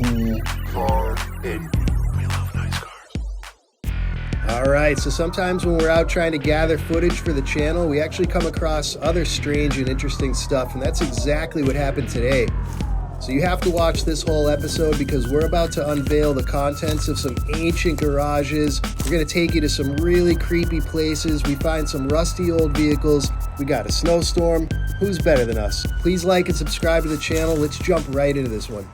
cool car ending. We love nice cars. Alright, so sometimes when we're out trying to gather footage for the channel, we actually come across other strange and interesting stuff, and that's exactly what happened today. So you have to watch this whole episode because we're about to unveil the contents of some ancient garages. We're going to take you to some really creepy places. We find some rusty old vehicles. We got a snowstorm. Who's better than us? Please like and subscribe to the channel. Let's jump right into this one.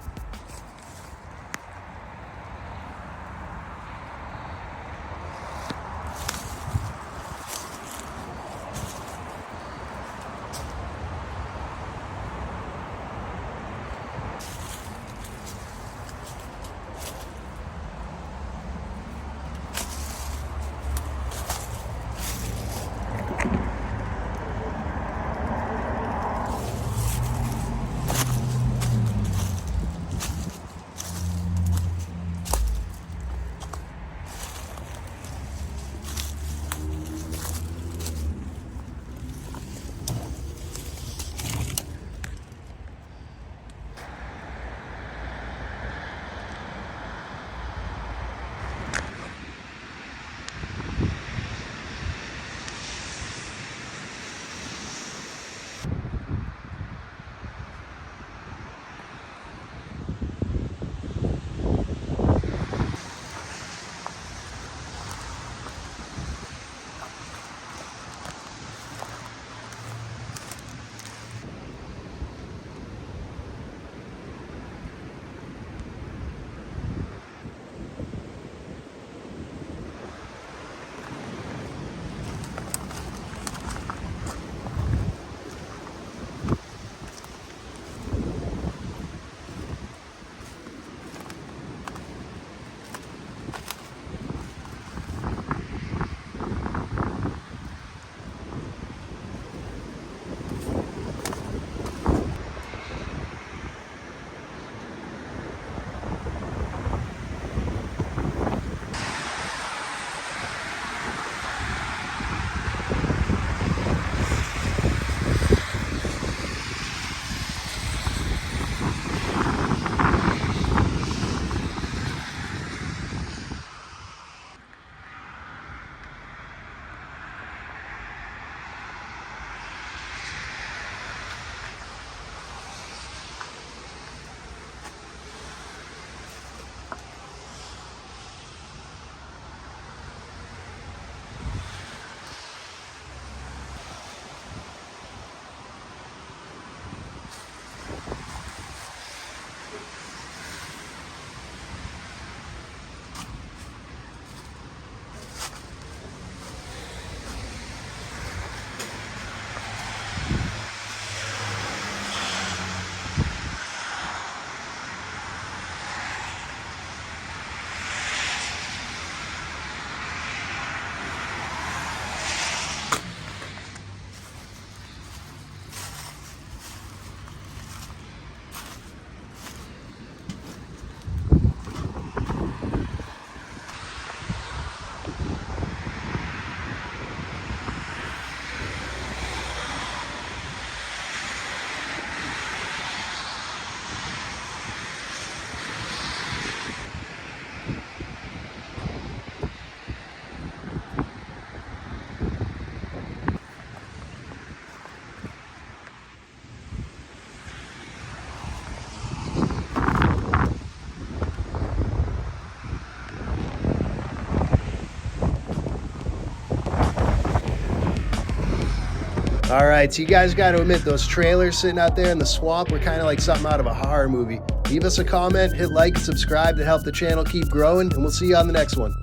All right, so you guys got to admit, those trailers sitting out there in the swamp were kind of like something out of a horror movie. Leave us a comment, hit like, and subscribe to help the channel keep growing, and we'll see you on the next one.